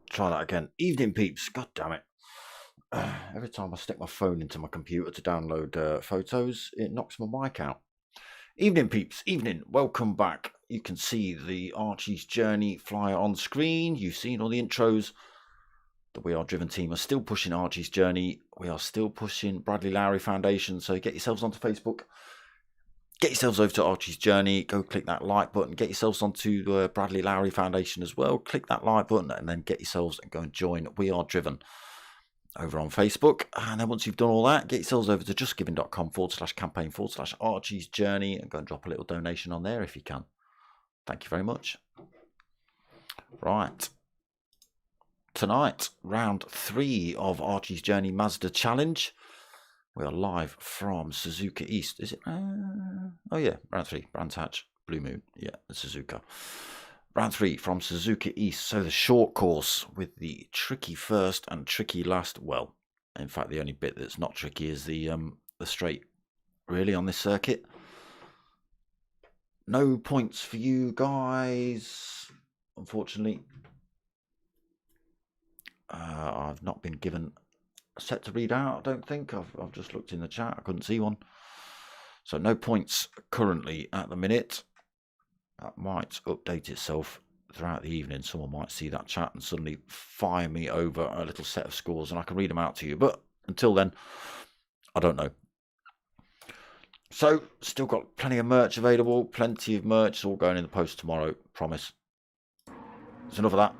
Try that again. Evening, peeps. God damn it. Every time I stick my phone into my computer to download photos, it knocks my mic out. Evening, peeps. Evening. Welcome back. You can see the Archie's Journey flyer on screen. You've seen all the intros. The We Are Driven team are still pushing Archie's Journey. We are still pushing Bradley Lowry Foundation. So get yourselves onto Facebook. Get yourselves over to Archie's Journey. Go click that like button. Get yourselves onto Bradley Lowry Foundation as well. Click that like button and then get yourselves and go and join We Are Driven over on Facebook. And then once you've done all that, get yourselves over to justgiving.com/campaign/Archie's Journey and go and drop a little donation on there if you can. Thank you very much. Right. Tonight, round 3 of Archie's Journey Mazda Challenge. We are live from Suzuka East. Is it? Oh, yeah. Round 3. Brands Hatch. Blue Moon. Yeah, Suzuka. Round 3 from Suzuka East. So the short course with the tricky first and tricky last. Well, in fact, the only bit that's not tricky is the straight, really, on this circuit. No points for you guys, unfortunately. I've not been given set to read out, I don't think. I've just looked in the chat, I couldn't see one. So no points currently at the minute. That might update itself throughout the evening. Someone might see that chat and suddenly fire me over a little set of scores and I can read them out to you. But until then, I don't know. So still got plenty of merch available. Plenty of merch. It's all going in the post tomorrow, promise. There's enough of that.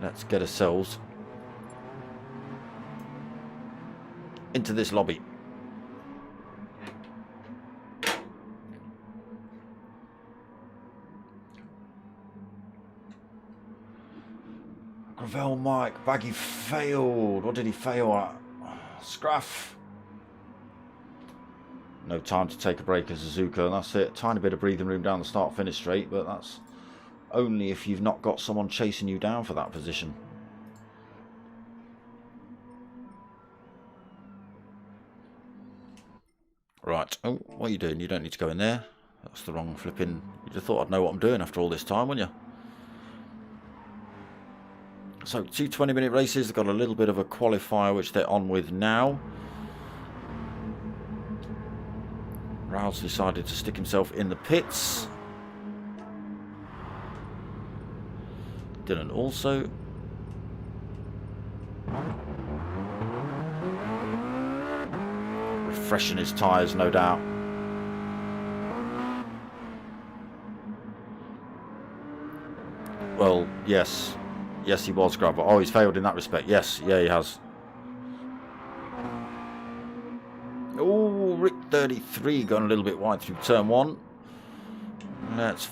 Let's get ourselves into this lobby. Gravel Mike, Baggy failed. What did he fail at? Scruff. No time to take a break at Suzuka, and that's it. Tiny bit of breathing room down the start-finish straight, but that's only if you've not got someone chasing you down for that position. Right. Oh, what are you doing? You don't need to go in there. That's the wrong flipping... You'd have thought I'd know what I'm doing after all this time, wouldn't you? So, 2 20-minute races. They've got a little bit of a qualifier, which they're on with now. Raul's decided to stick himself in the pits. Dylan also. Refreshing his tyres, no doubt. Well, yes. Yes, he was gravel. Oh, he's failed in that respect. Yes, yeah, he has. Oh, Rick 33 going a little bit wide through turn 1. That's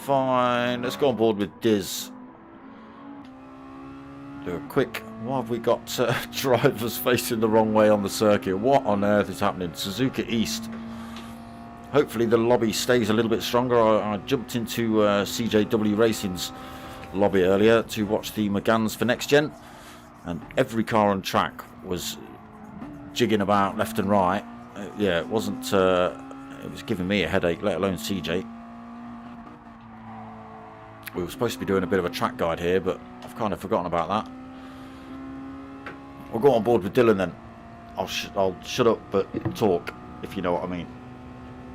fine. Let's go on board with Diz. Do a quick... What have we got? Drivers facing the wrong way on the circuit. What on earth is happening? Suzuka East. Hopefully the lobby stays a little bit stronger. I jumped into CJW Racing's lobby earlier to watch the McGanns for next gen, and every car on track was jigging about left and right. Yeah, it wasn't... it was giving me a headache, let alone CJ. We were supposed to be doing a bit of a track guide here, but I've kind of forgotten about that. We'll go on board with Dylan then. I'll shut up but talk, if you know what I mean.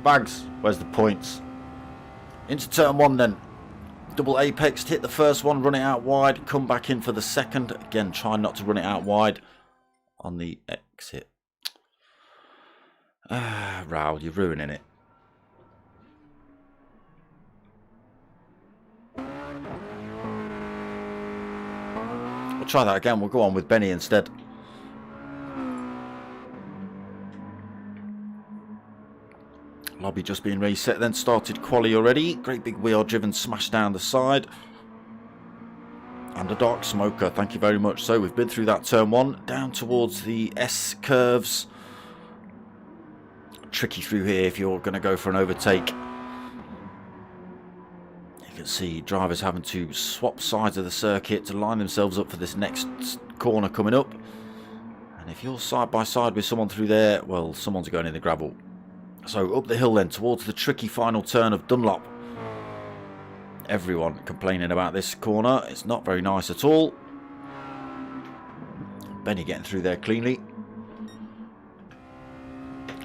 Bags, where's the points? Into turn 1 then. Double apex, hit the first one, run it out wide, come back in for the second. Again, try not to run it out wide on the exit. Raoul, you're ruining it. We'll try that again. We'll go on with Benny instead. Lobby just being reset, then started quali already. Great big wheel driven smash down the side. And a dark smoker, thank you very much. So we've been through that turn 1, down towards the S curves. Tricky through here if you're going to go for an overtake. You can see drivers having to swap sides of the circuit to line themselves up for this next corner coming up. And if you're side by side with someone through there, well, someone's going in the gravel. So up the hill then, towards the tricky final turn of Dunlop. Everyone complaining about this corner. It's not very nice at all. Benny getting through there cleanly.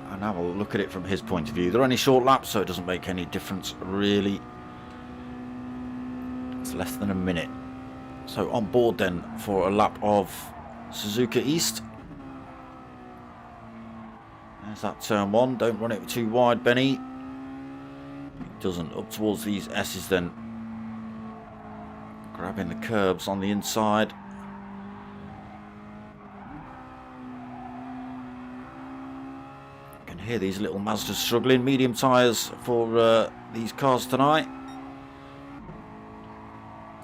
And have a look at it from his point of view. They're only short laps, so it doesn't make any difference really. It's less than a minute. So on board then for a lap of Suzuka East. There's that turn 1. Don't run it too wide, Benny. It doesn't. Up towards these S's then. Grabbing the curbs on the inside. You can hear these little Mazdas struggling. Medium tyres for these cars tonight.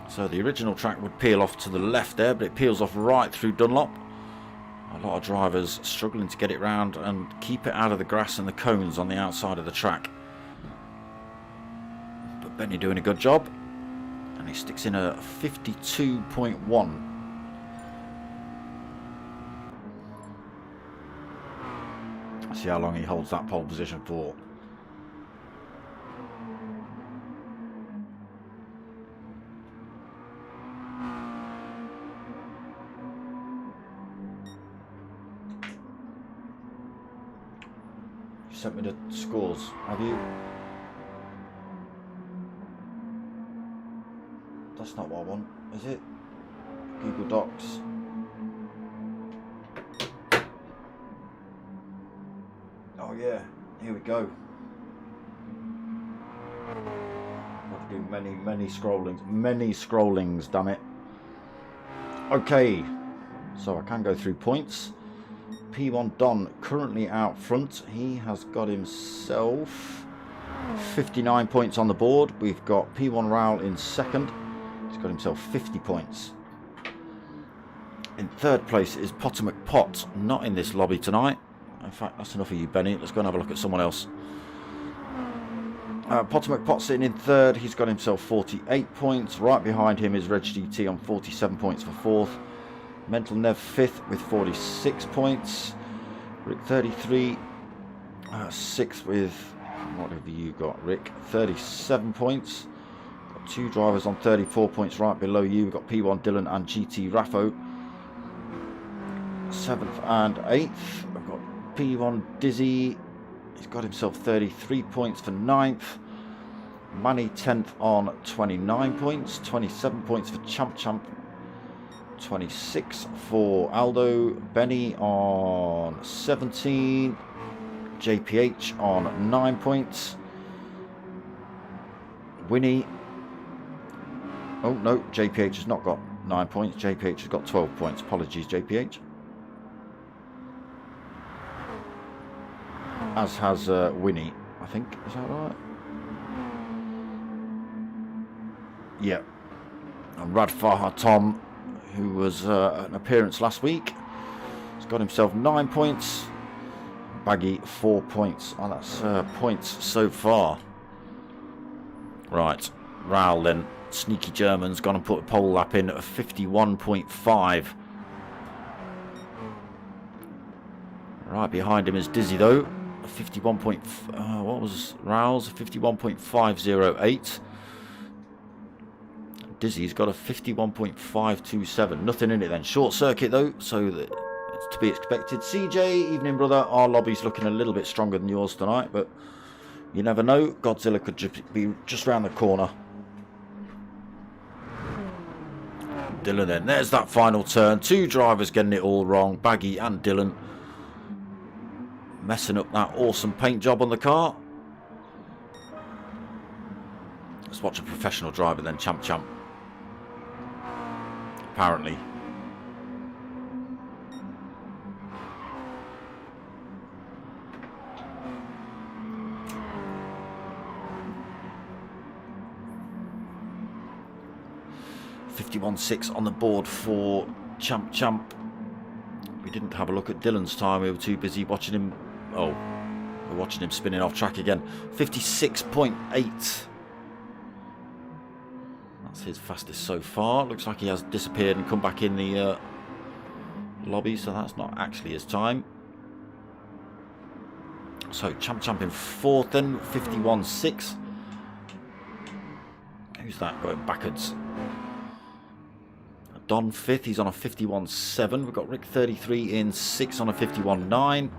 So the original track would peel off to the left there, but it peels off right through Dunlop. A lot of drivers struggling to get it round and keep it out of the grass and the cones on the outside of the track. But Benny doing a good job. And he sticks in a 52.1. See how long he holds that pole position for. Sent me the scores, have you? That's not what I want, is it? Google Docs. Oh yeah, here we go. I've to do many scrollings, damn it. Okay, so I can go through points. P1 Don currently out front. He has got himself 59 points on the board. We've got P1 Raoul in second. He's got himself 50 points. In third place is Potomac Pot, not in this lobby tonight. In fact, that's enough of you, Benny. Let's go and have a look at someone else. Potomac Pot sitting in third. He's got himself 48 points. Right behind him is Reg GT on 47 points for fourth. Mental Nev fifth with 46 points. Rick 33. Sixth with, what have you got, Rick? 37 points. Got two drivers on 34 points right below you. We've got P1 Dylan and GT Raffo. 7th and 8th. I've got P1 Dizzy. He's got himself 33 points for 9th. Manny 10th on 29 points. 27 points for Champ. 26 for Aldo. Benny on 17. JPH on 9 points. Winnie. Oh no, JPH has not got 9 points. JPH has got 12 points. Apologies, JPH. As has Winnie, I think. Is that right? Yeah. And Radfar Tom, who was an appearance last week, has got himself 9 points. Baggy 4 points. Oh, that's points so far. Right. Raoul then. Sneaky German's gone and put a pole lap in at 51.5. Right behind him is Dizzy though. 51. What was Raoul's? 51.508. Dizzy's got a 51.527. Nothing in it then. Short circuit though, so that's to be expected. CJ, evening brother. Our lobby's looking a little bit stronger than yours tonight, but you never know. Godzilla could be just round the corner. Dylan then. There's that final turn. Two drivers getting it all wrong. Baggy and Dylan. Messing up that awesome paint job on the car. Let's watch a professional driver then. Champ. Apparently. .516 on the board for Champ. We didn't have a look at Dylan's time. We were too busy watching him. Oh, we're watching him spinning off track again. 56.8. That's his fastest so far. Looks like he has disappeared and come back in the lobby, so that's not actually his time. So Champ in fourth then, 51.6. Who's that going backwards? Don fifth, he's on a 51.7. We've got Rick 33 in sixth on a 51.9.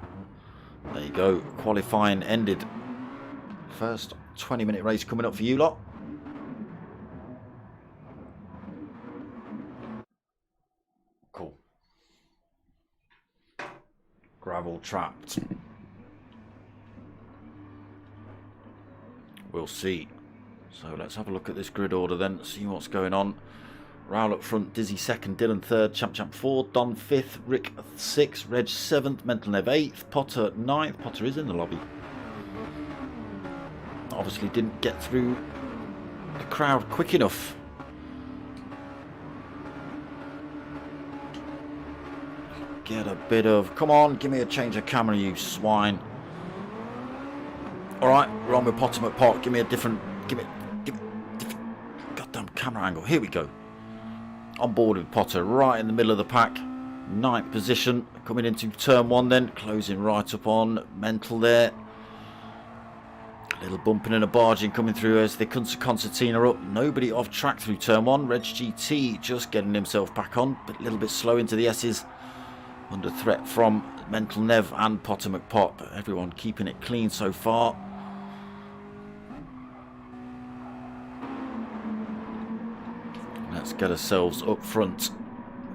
There you go. Qualifying ended. First 20-minute race coming up for you lot. Cool. Gravel trapped. We'll see. So let's have a look at this grid order then, see what's going on. Raoul up front, Dizzy second, Dylan third, Champ fourth, Don fifth, Rick sixth, Reg seventh, Mental Nev eighth, Potter ninth. Potter is in the lobby. Obviously didn't get through the crowd quick enough. Get a bit of, come on, give me a change of camera, you swine. Alright, we're on with Potter McPot, give me a different, give me different goddamn camera angle. Here we go. On board with Potter, right in the middle of the pack. Ninth position, coming into turn one then, closing right up on Mental there. A little bumping and a barging coming through as the concertina up. Nobody off track through turn one. Reg GT just getting himself back on, but a little bit slow into the S's. Under threat from Mental Nev and Potter McPot, but everyone keeping it clean so far. Let's get ourselves up front.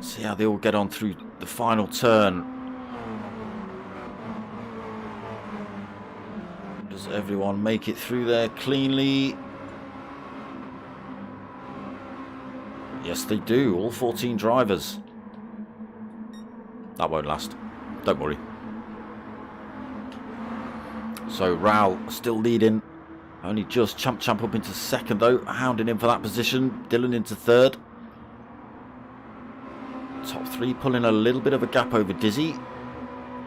See how they all get on through the final turn. Does everyone make it through there cleanly? Yes, they do. All 14 drivers. That won't last. Don't worry. So Raoul still leading. Only just Champ up into second though. Hounding him for that position. Dylan into third. Top three pulling a little bit of a gap over Dizzy.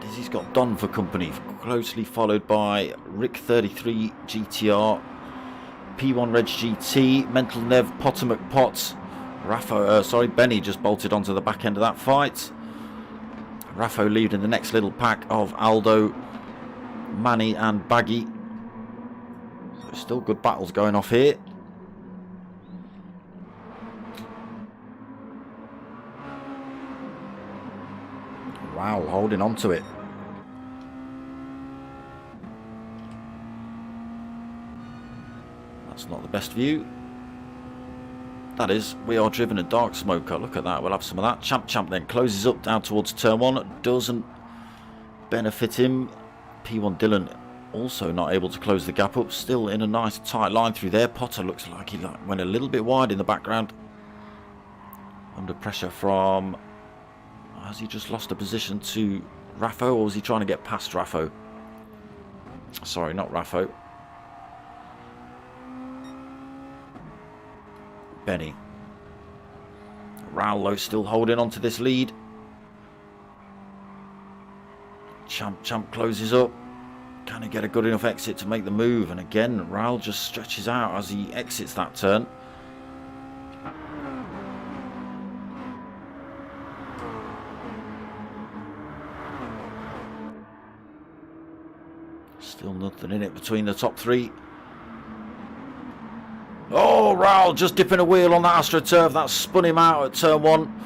Dizzy's got Don for company. Closely followed by Rick 33 GTR. P1 Reg GT. Mental Nev, Potter McPot. Benny just bolted onto the back end of that fight. Raffo leading the next little pack of Aldo, Manny and Baggy. So still good battles going off here. Wow, holding on to it. That's not the best view. That is, we are driven a dark smoker. Look at that. We'll have some of that. Champ then closes up down towards turn one. Doesn't benefit him. P1 Dylan also not able to close the gap up. Still in a nice tight line through there. Potter looks like he went a little bit wide in the background. Under pressure from... Has he just lost a position to Raffo, or was he trying to get past Raffo? Sorry, not Raffo. Benny. Raoul still holding on to this lead. Champ closes up. Can he get a good enough exit to make the move? And again, Raoul just stretches out as he exits that turn. Still nothing in it between the top three. Oh, Oh, Raul just dipping a wheel on that AstroTurf. That spun him out at turn 1.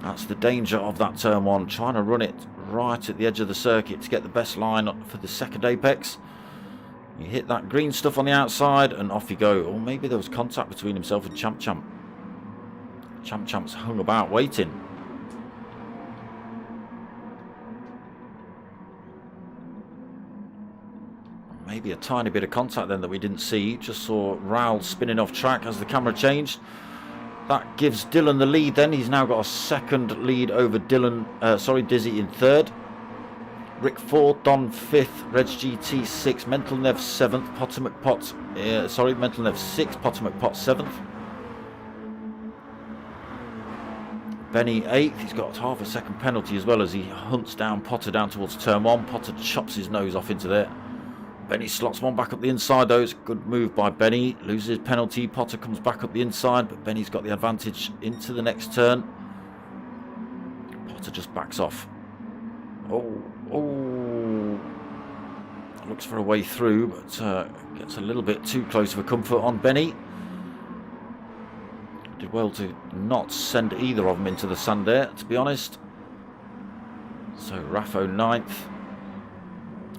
That's the danger of that turn 1. Trying to run it right at the edge of the circuit to get the best line for the second apex. You hit that green stuff on the outside and off you go. Or maybe there was contact between himself and Champ Champ. Champ Champ's hung about waiting. Maybe a tiny bit of contact then that we didn't see. Just saw Raul spinning off track as the camera changed. That gives Dylan the lead then. He's now got a second lead over Dizzy in third. Rick 4th, Don 5th, Reg GT 6th, Mental Nev 7th, Potter McPot, Mental Nev 6th, Potter McPot 7th. Benny 8th, he's got half a second penalty as well as he hunts down Potter down towards turn 1. Potter chops his nose off into there. Benny slots one back up the inside though. It's a good move by Benny. Loses his penalty. Potter comes back up the inside, but Benny's got the advantage into the next turn. Potter just backs off. Oh. Looks for a way through, but gets a little bit too close for comfort on Benny. Did well to not send either of them into the sand there, to be honest. So Raffo 9th.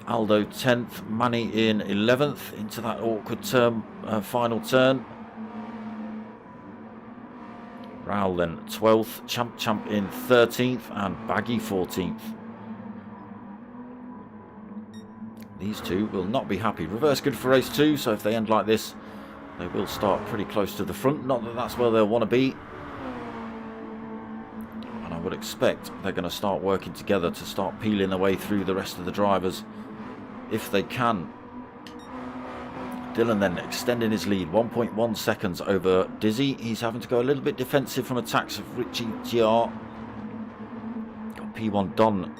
Aldo 10th, Manny in 11th, into that awkward final turn. Raul then 12th, Champ in 13th, and Baggy 14th. These two will not be happy. Reverse good for race 2, so if they end like this, they will start pretty close to the front. Not that that's where they'll want to be. And I would expect they're going to start working together to start peeling their way through the rest of the drivers. If they can. Dylan then extending his lead 1.1 seconds over Dizzy. He's having to go a little bit defensive from attacks of Richie GR. Got P1 Don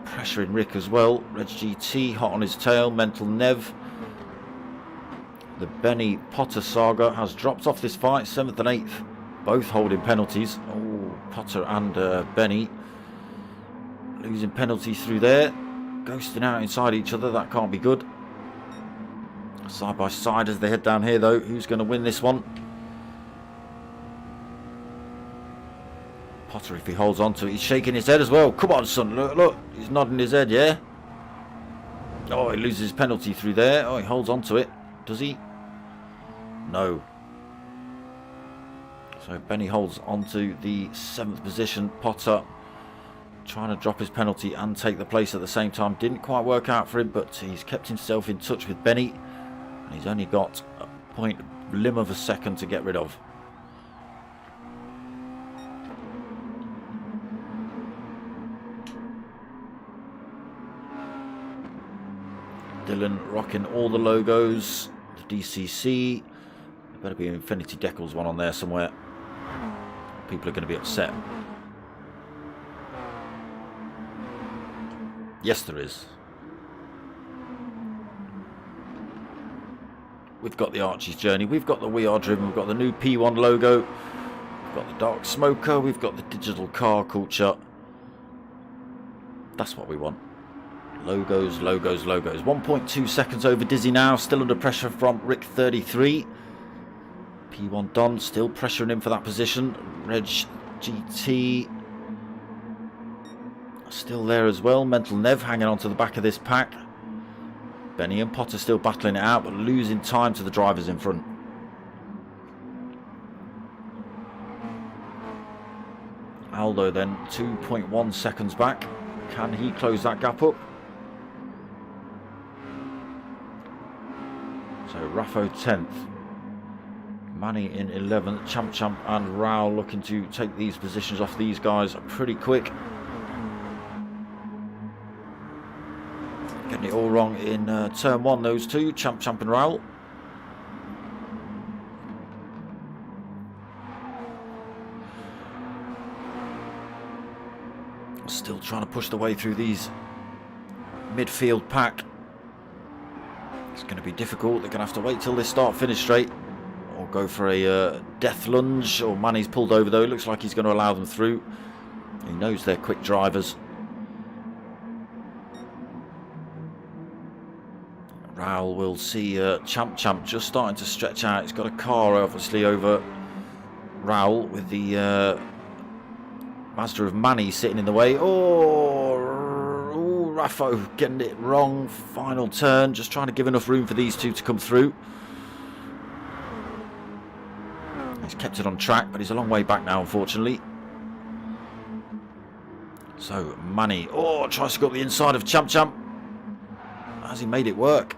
pressuring Rick as well. Reg GT hot on his tail. Mental Nev. The Benny Potter saga has dropped off this fight. 7th and 8th both holding penalties. Oh, Potter and Benny losing penalties through there. Ghosting out inside each other, that can't be good. Side by side as they head down here though. Who's going to win this one? Potter, if he holds on to it, he's shaking his head as well. Come on, son, look, he's nodding his head, yeah? Oh, he loses his penalty through there. Oh, he holds on to it. Does he? No. So Benny holds on to the 7th position. Potter trying to drop his penalty and take the place at the same time. Didn't quite work out for him, but he's kept himself in touch with Benny. And he's only got a limb of a second to get rid of. Dylan rocking all the logos. The DCC. There better be an Infinity Decals one on there somewhere. People are going to be upset. Yes, there is. We've got the Archie's Journey. We've got the We Are Driven. We've got the new P1 logo. We've got the Dark Smoker. We've got the digital car culture. That's what we want. Logos, logos, logos. 1.2 seconds over Dizzy now. Still under pressure from Rick 33. P1 Don still pressuring him for that position. Reg GT still there as well. Mental Nev hanging on to the back of this pack. Benny and Potter still battling it out, but losing time to the drivers in front. Aldo then 2.1 seconds back. Can he close that gap up? So Raffo 10th. Manny in 11th. Champ and Raul looking to take these positions off these guys pretty quick. Getting it all wrong in turn 1, those two, Champ and Raul. Still trying to push the way through these midfield pack. It's going to be difficult. They're going to have to wait till they start finish straight, or go for a death lunge. Or Manny's pulled over though. Looks like he's going to allow them through. He knows they're quick drivers. Raul will see Champ just starting to stretch out. He's got a car obviously over Raul with the Mazda of Manny sitting in the way. Oh, Raffo getting it wrong. Final turn, just trying to give enough room for these two to come through. He's kept it on track, but he's a long way back now, unfortunately. So, Manny, tries to go up the inside of Champ. Has he made it work?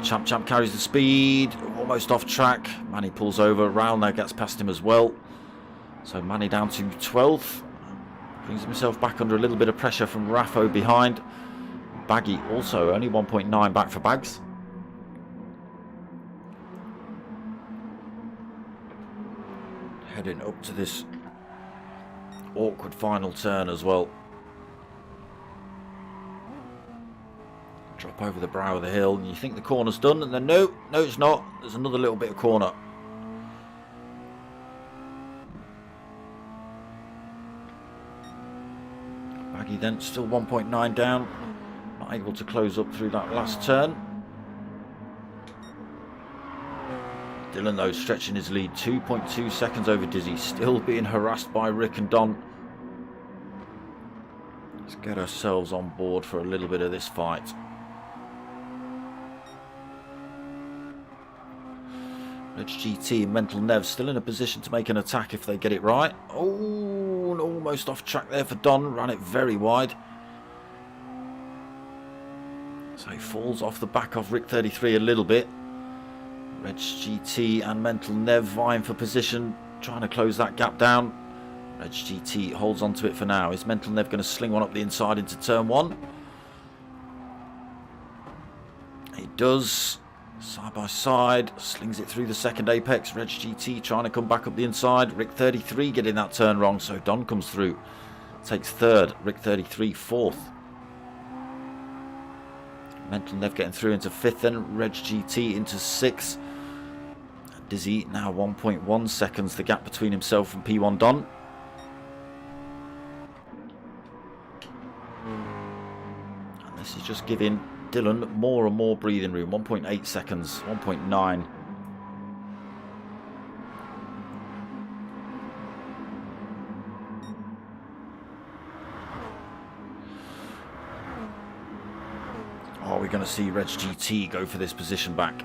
Champ carries the speed, almost off track. Manny pulls over. Raul now gets past him as well. So, Manny down to 12th. Brings himself back under a little bit of pressure from Raffo behind. Baggy also only 1.9 back for Bags. Heading up to this awkward final turn as well. Drop over the brow of the hill and you think the corner's done, and then no it's not. There's another little bit of corner. Baggy then still 1.9 down, not able to close up through that last turn. Dylan though stretching his lead 2.2 seconds over Dizzy, still being harassed by Rick and Don. Let's get ourselves on board for a little bit of this fight. Rich GT and Mental Nev still in a position to make an attack if they get it right. Oh, and almost off track there for Don, ran it very wide. So he falls off the back of Rick 33 a little bit. Reg GT and Mental Nev vying for position, trying to close that gap down. Reg GT holds on to it for now. Is Mental Nev going to sling one up the inside into turn 1? He does. Side by side, slings it through the second apex. Reg GT trying to come back up the inside. Rick 33 getting that turn wrong, so Don comes through. Takes 3rd, Rick 33 4th. Mental Nev getting through into 5th then. Reg GT into 6th. Dizzy now 1.1 seconds, the gap between himself and P1 Don. And this is just giving Dylan more and more breathing room. 1.8 seconds, 1.9. Are we going to see Reg GT go for this position back?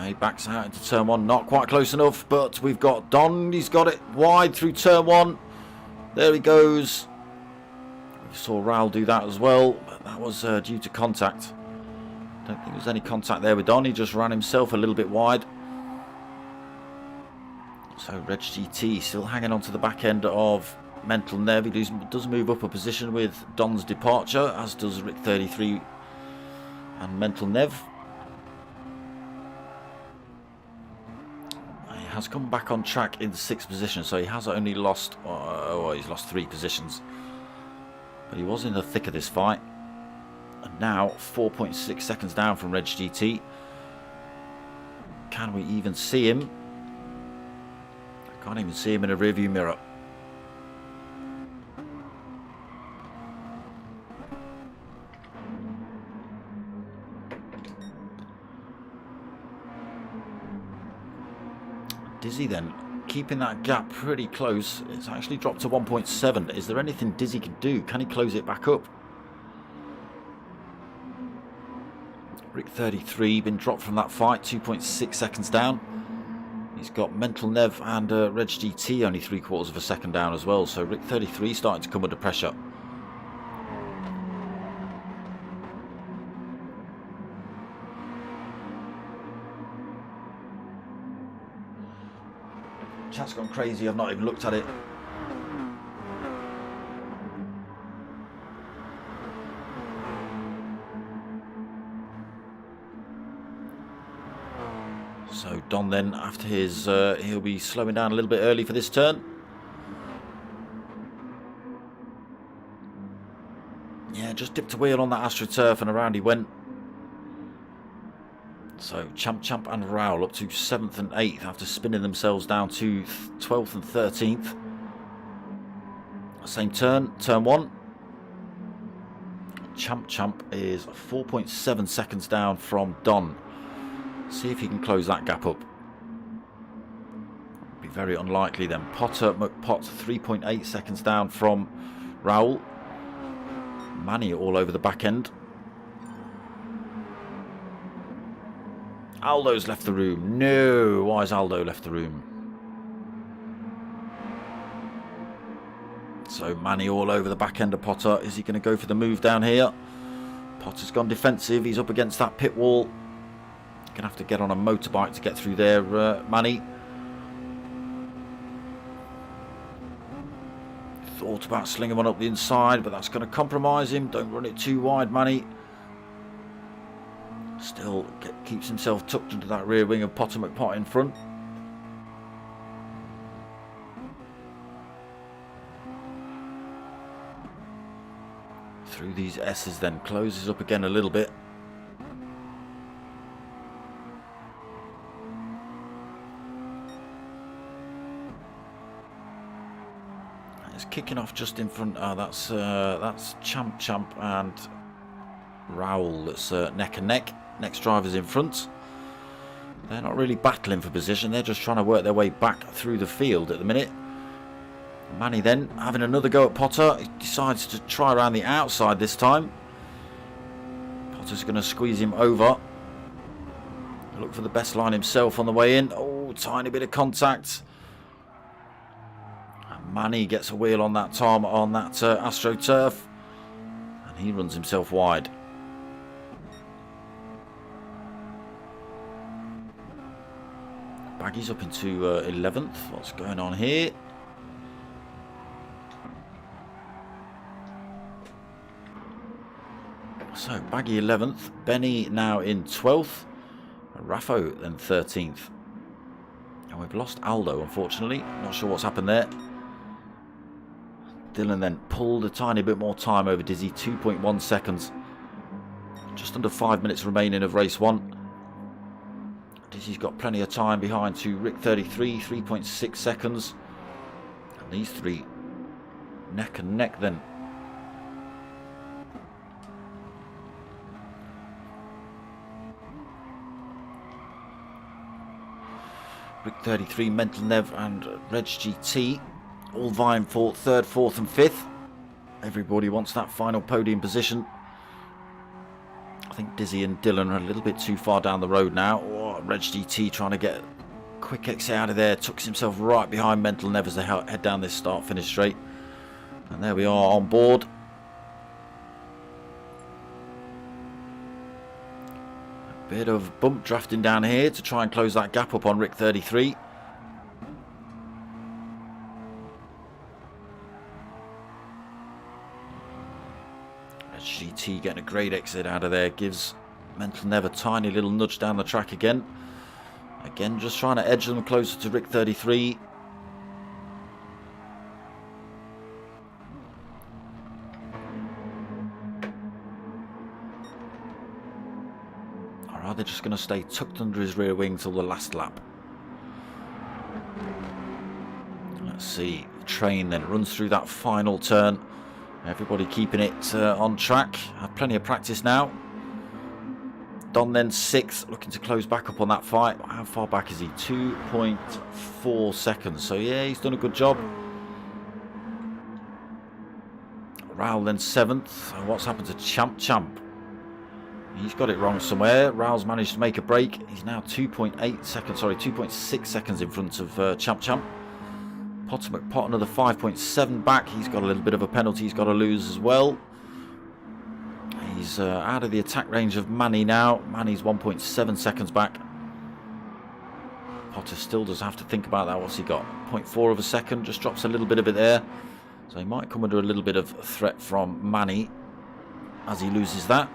He backs out into turn 1, not quite close enough, but we've got Don. He's got it wide through turn 1. There he goes. We saw Raul do that as well, but that was due to contact. Don't think there was any contact there with Don. He just ran himself a little bit wide. So Reg GT still hanging on to the back end of Mental Nev. He does move up a position with Don's departure, as does Rick 33 and Mental Nev. He has come back on track in the 6th position, so he has only lost, he's lost 3 positions. But he was in the thick of this fight. And now 4.6 seconds down from Reg GT. Can we even see him? I can't even see him in a rearview mirror. Dizzy then keeping that gap pretty close. It's actually dropped to 1.7. Is there anything Dizzy can do? Can he close it back up? Rick 33 been dropped from that fight, 2.6 seconds down. He's got Mental Nev and Reg GT only 3/4 of a second down as well. So Rick 33 starting to come under pressure. Chat's gone crazy, I've not even looked at it. So Don then, after his, he'll be slowing down a little bit early for this turn. Yeah, just dipped a wheel on that AstroTurf and around he went. So Champ and Raul up to 7th and 8th after spinning themselves down to 12th and 13th. Same turn, turn 1. Champ Champ is 4.7 seconds down from Don. See if he can close that gap up. Be very unlikely then. Potter McPot 3.8 seconds down from Raoul. Manny all over the back end. Aldo's left the room. No, why has Aldo left the room? So Manny all over the back end of Potter. Is he going to go for the move down here? Potter's gone defensive. He's up against that pit wall. Going to have to get on a motorbike to get through there, Manny. Thought about slinging one up the inside, but that's going to compromise him. Don't run it too wide, Manny. Still keeps himself tucked into that rear wing of Potter McPot in front. Through these S's then, closes up again a little bit. It's kicking off just in front. Oh, that's Champ Champ and Raoul. That's neck and neck. Next driver's in front. They're not really battling for position. They're just trying to work their way back through the field at the minute. Manny then having another go at Potter. He decides to try around the outside this time. Potter's going to squeeze him over. Look for the best line himself on the way in. Oh, tiny bit of contact. And Manny gets a wheel on that Tom on that AstroTurf. And he runs himself wide. Baggy's up into 11th. What's going on here? So Baggy 11th, Benny now in 12th, Raffo then 13th. And we've lost Aldo, unfortunately. Not sure what's happened there. Dylan then pulled a tiny bit more time over Dizzy, 2.1 seconds. Just under 5 minutes remaining of race 1. Dizzy's got plenty of time behind to Rick 33, 3.6 seconds. And these three neck and neck then. Rick 33, Mental Nev and Reg GT all vying for 3rd, 4th and 5th. Everybody wants that final podium position. I think Dizzy and Dylan are a little bit too far down the road now. Oh, Reg GT trying to get a quick exit out of there. Tucks himself right behind Mental Nev as they head down this start-finish straight. And there we are on board. Bit of bump drafting down here to try and close that gap up on Rick 33. GT getting a great exit out of there. Gives Mental Nev a tiny little nudge down the track again. Again, just trying to edge them closer to Rick 33. They're just going to stay tucked under his rear wing till the last lap. Let's see. The train then runs through that final turn. Everybody keeping it on track. Had plenty of practice now. Don then 6th, looking to close back up on that fight. How far back is he? 2.4 seconds. So yeah, he's done a good job. Raoul then 7th. And what's happened to Champ Champ? He's got it wrong somewhere. Raoul's managed to make a break. He's now 2.8 seconds, sorry, 2.6 seconds in front of Champ Champ. Potter McPot another 5.7 back. He's got a little bit of a penalty he's got to lose as well. He's out of the attack range of Manny now. Manny's 1.7 seconds back. Potter still does have to think about that. What's he got? 0.4 of a second. Just drops a little bit of it there. So he might come under a little bit of threat from Manny as he loses that.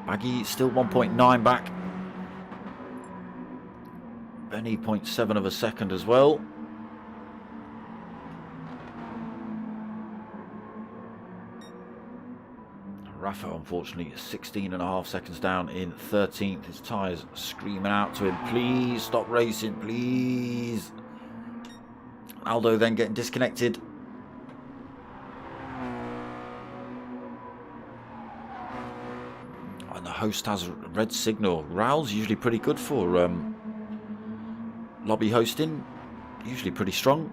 Baggy still 1.9 back. Benny 0.7 of a second as well. Rafa unfortunately 16.5 seconds down in 13th. His tyres screaming out to him, please stop racing, please. Aldo then getting disconnected. host has red signal. Raoul's usually pretty good for lobby hosting. Usually pretty strong.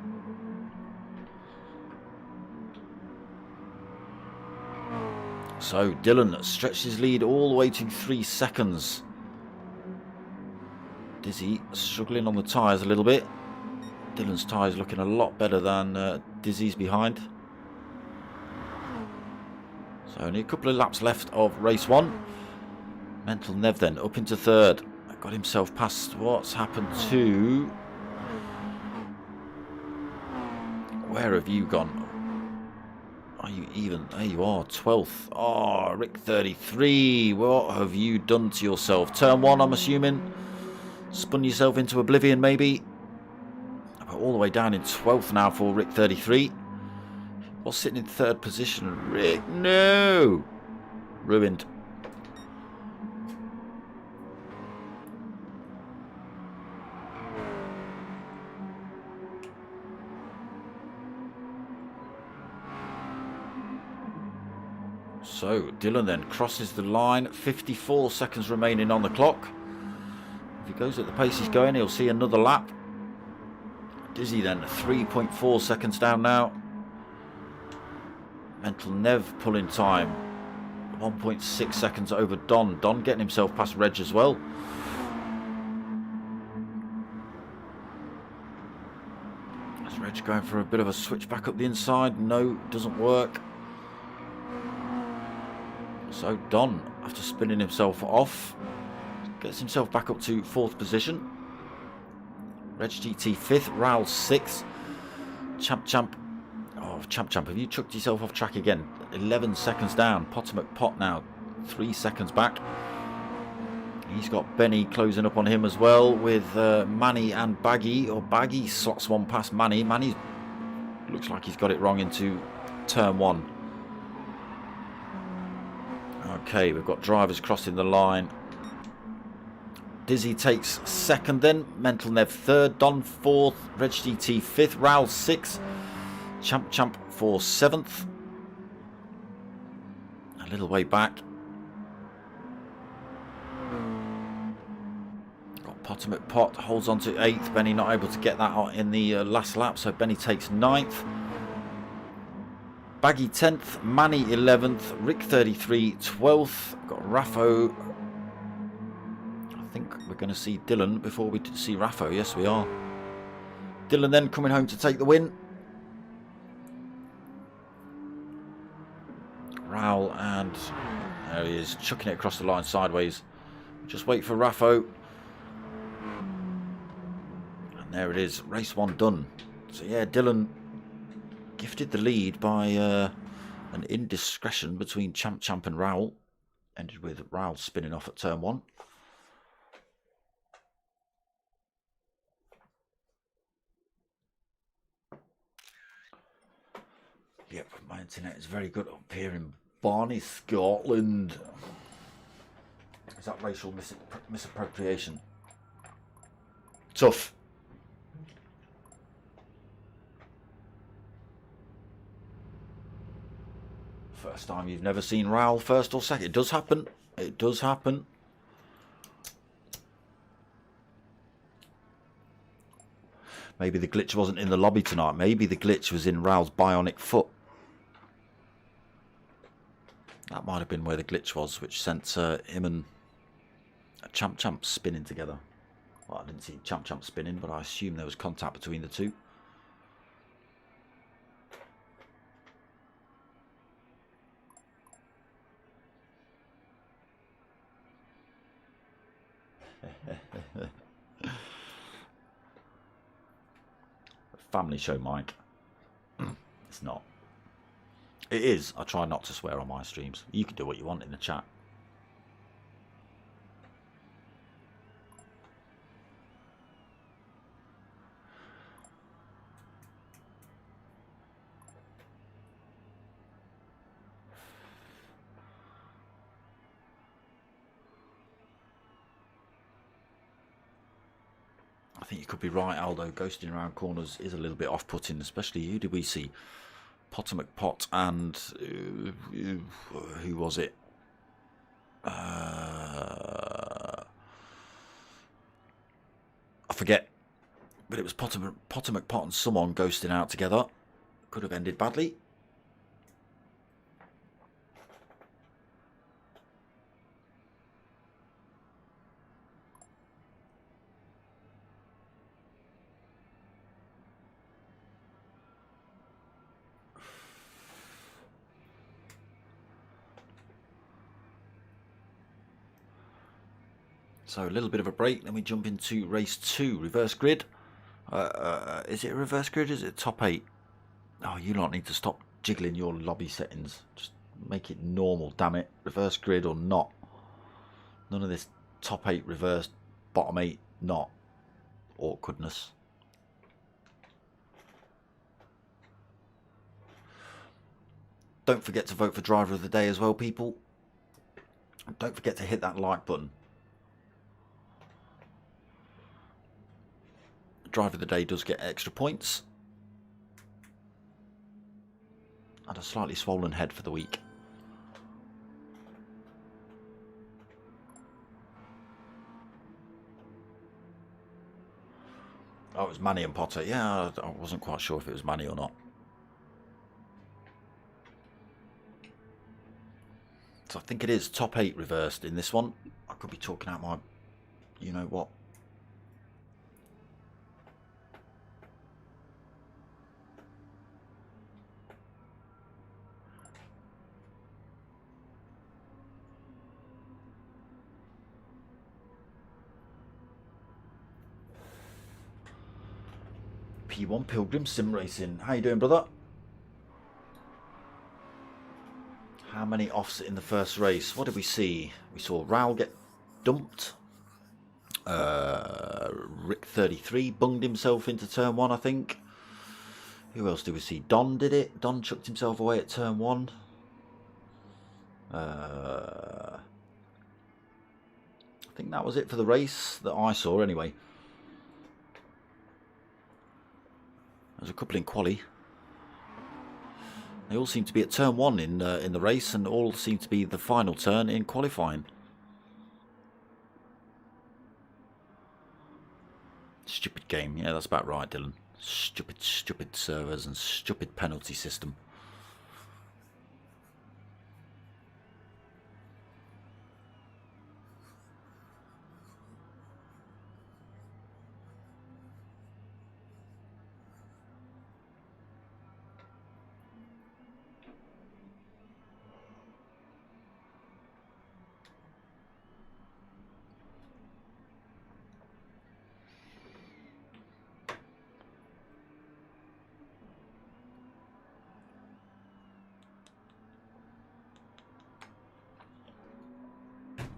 So Dylan stretched his lead all the way to 3 seconds. Dizzy struggling on the tyres a little bit. Dylan's tyres looking a lot better than Dizzy's behind. So only a couple of laps left of race 1. Mental Nev then up into 3rd. Got himself past. What's happened to... Where have you gone? Are you even? There you are, 12th. Oh, Rick 33. What have you done to yourself? Turn 1, I'm assuming. Spun yourself into oblivion, maybe. But all the way down in 12th now for Rick 33. What's sitting in 3rd position? Rick, no! Ruined. So Dylan then crosses the line. 54 seconds remaining on the clock. If he goes at the pace he's going, he'll see another lap. Dizzy then 3.4 seconds down now. Mental Nev pulling time. 1.6 seconds over Don. Don getting himself past Reg as well. Is Reg going for a bit of a switch back up the inside? No, doesn't work. So Don, after spinning himself off, gets himself back up to 4th position. Reg GT 5th, Raoul 6th. Champ. Oh, Champ, have you chucked yourself off track again? 11 seconds down. Potomac Pot now 3 seconds back. He's got Benny closing up on him as well with Manny and Baggy. Or Baggy slots one past Manny. Manny looks like he's got it wrong into turn 1. Okay, we've got drivers crossing the line. Dizzy takes 2nd then. Mental Nev 3rd. Don 4th. Reg GT 5th. Raoul 6th. Champ for 7th. A little way back. Got Potomac Pot holds on to 8th. Benny not able to get that out in the last lap, so Benny takes 9th. Baggy 10th, Manny 11th, Rick 33 12th. Got Raffo. I think we're going to see Dylan before we see Raffo. Yes, we are. Dylan then coming home to take the win. Raoul, and there he is, chucking it across the line sideways. Just wait for Raffo. And there it is, race 1 done. So yeah, Dylan gifted the lead by an indiscretion between Champ and Raoul. Ended with Raoul spinning off at turn 1. Yep, my internet is very good up here in Barney, Scotland. Is that racial misappropriation? Tough. First time you've never seen Raoul first or second. It does happen. It does happen. Maybe the glitch wasn't in the lobby tonight. Maybe the glitch was in Raoul's bionic foot. That might have been where the glitch was, which sent him and Champ spinning together. Well, I didn't see Champ spinning, but I assume there was contact between the two. Family show, Mike. It's not. It is. I try not to swear on my streams. You can do what you want in the chat. I think you could be right, Aldo. Ghosting around corners is a little bit off-putting, especially who did we see? Potomac Pot and who was it? I forget. But it was Potter McPot and someone ghosting out together. Could have ended badly. So a little bit of a break, then we jump into race 2, reverse grid. Is it a reverse grid? Is it top 8? Oh, you lot need to stop jiggling your lobby settings. Just make it normal, damn it. Reverse grid or not. None of this top 8 reverse, bottom 8 not. Awkwardness. Don't forget to vote for driver of the day as well, people. Don't forget to hit that like button. Driver of the day does get extra points. And a slightly swollen head for the week. Oh, it was Manny and Potter. Yeah, I wasn't quite sure if it was Manny or not. So I think it is top 8 reversed in this one. I could be talking out my, you know what. P1 Pilgrim Sim Racing. How you doing, brother? How many offs in the first race? What did we see? We saw Raul get dumped. Rick 33 bunged himself into turn 1, I think. Who else did we see? Don did it. Don chucked himself away at turn 1. I think that was it for the race that I saw anyway. There's a couple in quali. They all seem to be at turn 1 in the race, and all seem to be the final turn in qualifying. Stupid game. Yeah, that's about right, Dylan. Stupid servers and stupid penalty system.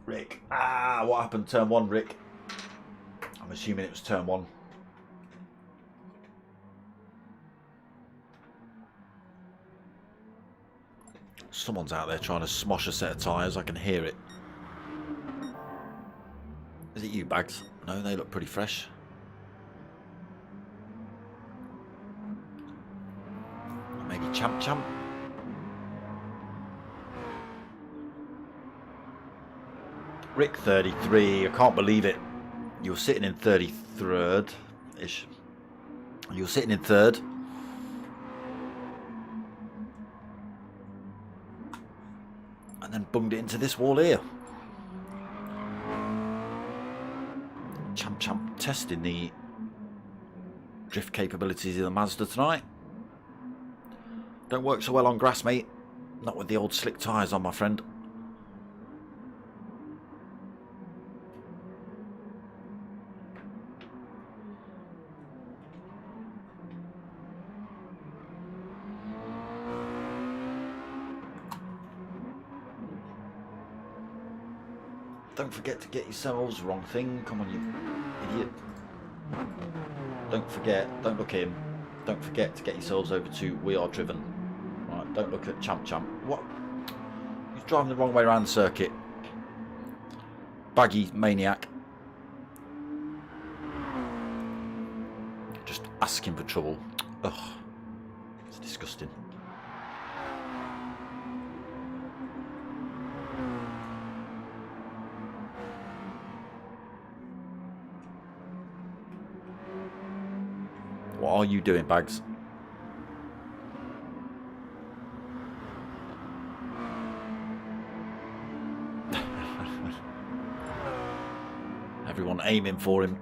Rick. Ah, what happened turn 1, Rick? I'm assuming it was turn 1. Someone's out there trying to smosh a set of tyres. I can hear it. Is it you, Bags? No, they look pretty fresh. Maybe Champ. Rick 33, I can't believe it. You were sitting in 33rd-ish. You were sitting in 3rd. And then bunged it into this wall here. Champ testing the drift capabilities of the Mazda tonight. Don't work so well on grass, mate. Not with the old slick tyres on, my friend. Don't forget to get yourselves, wrong thing, come on you idiot. Don't forget, don't look at him, don't forget to get yourselves over to We Are Driven. Right, don't look at Champ. What? He's driving the wrong way around the circuit. Baggy maniac. Just asking for trouble. Ugh, it's disgusting. are you doing, Bags? Everyone aiming for him.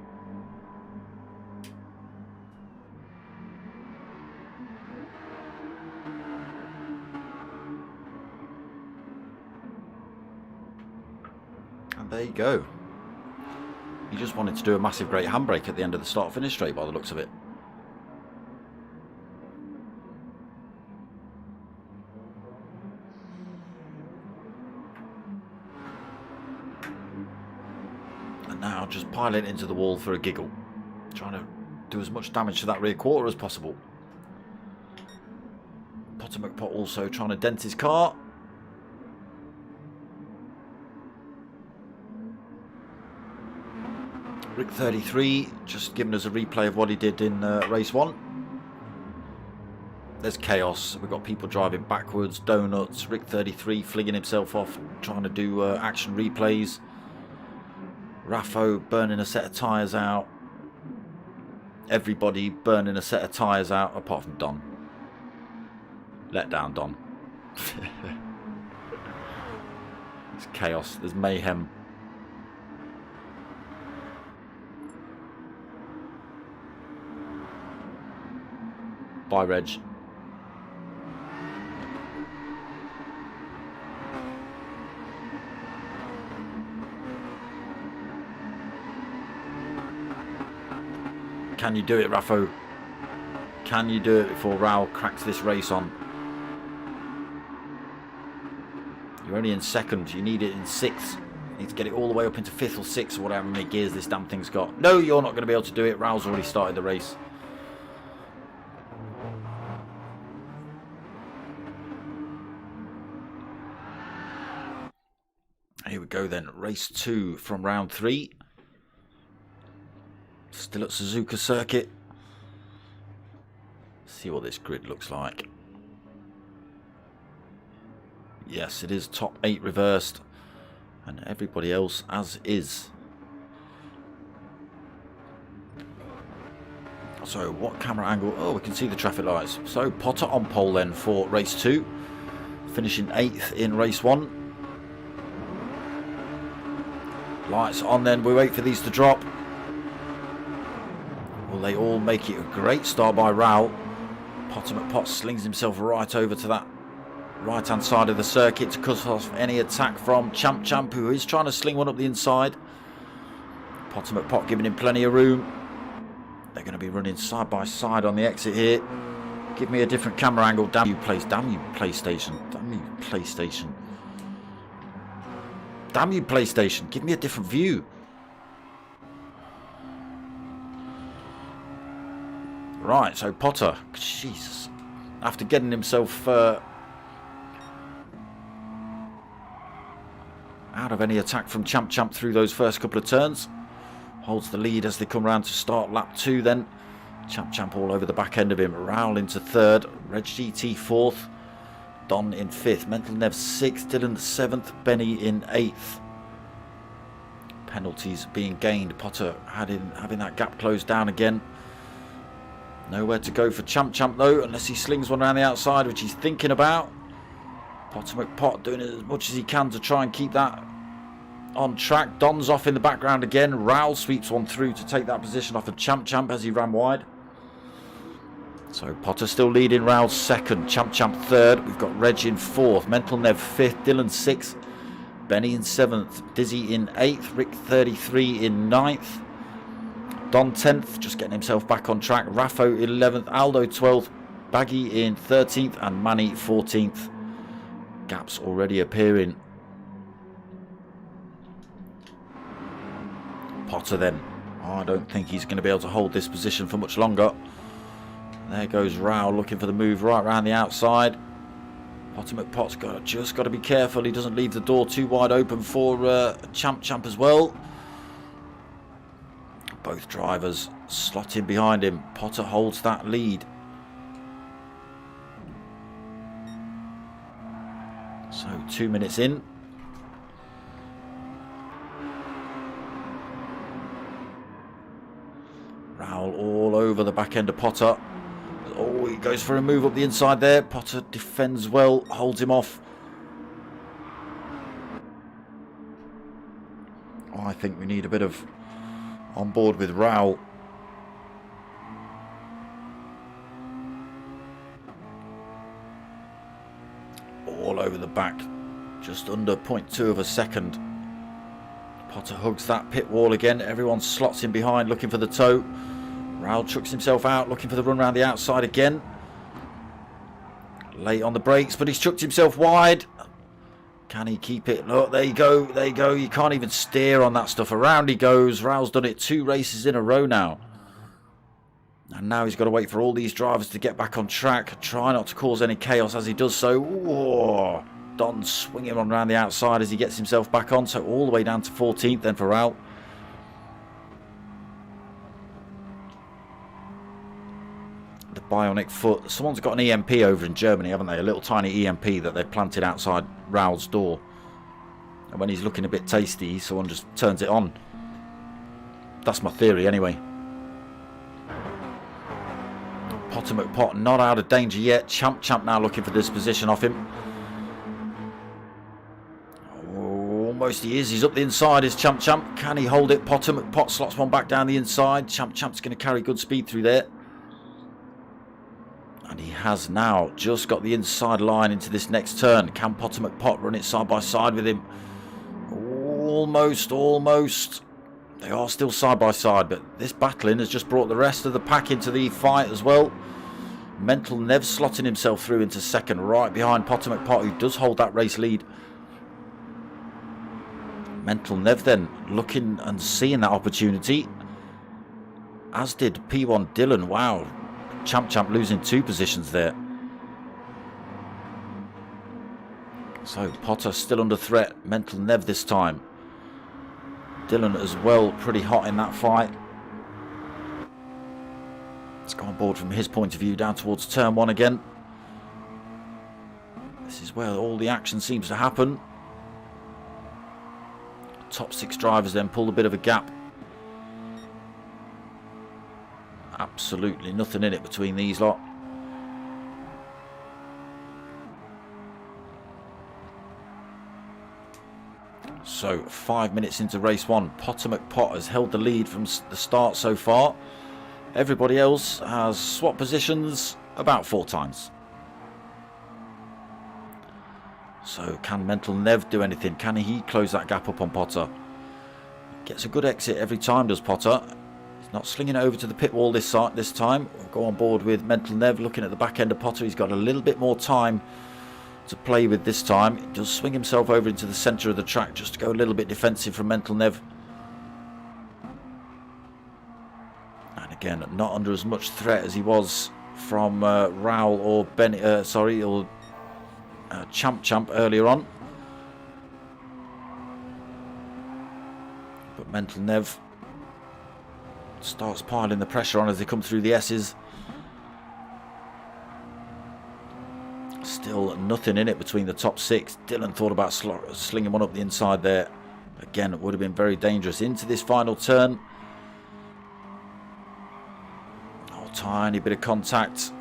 And there you go. He just wanted to do a massive great handbrake at the end of the start-finish straight by the looks of it. And now just piling into the wall for a giggle. Trying to do as much damage to that rear quarter as possible. Potter McPot also trying to dent his car. Rick 33 just giving us a replay of what he did in race 1. There's chaos. We've got people driving backwards, donuts. Rick 33 flinging himself off, trying to do action replays. Raffo burning a set of tyres out. Everybody burning a set of tyres out apart from Don. Let down Don. It's chaos. There's mayhem. Bye, Reg. Can you do it, Raffo? Can you do it before Raul cracks this race on? You're only in 2nd. You need it in 6th. You need to get it all the way up into 5th or 6th or whatever many gears this damn thing's got. No, you're not going to be able to do it. Raul's already started the race. Here we go then. Race 2 from round 3. Still at Suzuka circuit. See what this grid looks like. Yes, it is top 8 reversed. And everybody else as is. So what camera angle? Oh, we can see the traffic lights. So Potter on pole then for race 2. Finishing 8th in race 1. Lights on then. We wait for these to drop. Will they all make it? A great start by Raul. Potter McPot slings himself right over to that right hand side of the circuit to cut off any attack from Champ, who is trying to sling one up the inside. Potter McPot giving him plenty of room. They're going to be running side by side on the exit here. Give me a different camera angle. Damn you, PlayStation. Damn you, PlayStation. Damn you, PlayStation. Give me a different view. Right, so Potter, Jesus, after getting himself out of any attack from Champ through those first couple of turns, holds the lead as they come round to start lap 2 then. Champ all over the back end of him. Raul into 3rd, Reg GT 4th, Don in 5th, Mental Nev 6th, Dylan 7th, Benny in 8th. Penalties being gained. Potter having that gap closed down again. Nowhere to go for Champ though, unless he slings one around the outside, which he's thinking about. Potter McPot doing as much as he can to try and keep that on track. Don's off in the background again. Raul sweeps one through to take that position off of Champ as he ran wide. So Potter still leading. Raul 2nd, Champ 3rd. We've got Reg in 4th, Mental Nev 5th, Dylan 6th, Benny in 7th, Dizzy in 8th, Rick 33 in 9th. Don 10th, just getting himself back on track. Raffo 11th, Aldo 12th, Baggy in 13th, and Manny 14th. Gaps already appearing. Potter then. Oh, I don't think he's going to be able to hold this position for much longer. There goes Raul looking for the move right around the outside. Potter McPot's just got to be careful he doesn't leave the door too wide open for Champ as well. Both drivers slotting behind him. Potter holds that lead. So 2 minutes in. Raul all over the back end of Potter. he goes for a move up the inside there. Potter defends well, holds him off. Oh, I think we need a bit of on board with Raul. All over the back, just under 0.2 of a second. Potter hugs that pit wall again. Everyone slots in behind looking for the toe. Raul chucks himself out looking for the run around the outside again. Late on the brakes, but he's chucked himself wide. Can he keep it? Look, there you go, there you go. You can't even steer on that stuff. Around he goes. Raul's done it 2 races in a row now. And now he's got to wait for all these drivers to get back on track. Try not to cause any chaos as he does so. Ooh, Don swinging on around the outside as he gets himself back on. So all the way down to 14th then for Raul. The bionic foot. Someone's got an EMP over in Germany, haven't they? A little tiny EMP that they've planted outside Raul's door. And when he's looking a bit tasty, someone just turns it on. That's my theory anyway. Potter McPot not out of danger yet. Champ now looking for this position off him. Oh, almost he is. He's up the inside, is Champ. Can he hold it? Potter McPot slots one back down the inside. Champ's going to carry good speed through there. And he has now just got the inside line into this next turn. Can Potter McPot run it side by side with him? Almost. They are still side by side, but this battling has just brought the rest of the pack into the fight as well. Mental Nev slotting himself through into second, right behind Potter McPot, who does hold that race lead. Mental Nev then looking and seeing that opportunity, as did P1 Dylan. Wow, Champ losing 2 positions there. So Potter still under threat. Mental Nev this time. Dylan as well, pretty hot in that fight. Let's go on board from his point of view down towards turn 1 again. This is where all the action seems to happen. Top 6 drivers then pulled a bit of a gap. Absolutely nothing in it between these lot. So 5 minutes into race 1, Potter McPot has held the lead from the start so far. Everybody else has swapped positions about 4 times. So can Mental Nev do anything? Can he close that gap up on Potter? Gets a good exit every time, does Potter. He's not slinging it over to the pit wall this time. We'll go on board with Mental Nev looking at the back end of Potter. He's got a little bit more time to play with this time. He does swing himself over into the centre of the track just to go a little bit defensive from Mental Nev. And again, not under as much threat as he was from Raul or Champ earlier on. But Mental Nev starts piling the pressure on as they come through the S's. Still nothing in it between the top 6. Dylan thought about slinging one up the inside there. Again, it would have been very dangerous into this final turn. Oh, tiny bit of contact.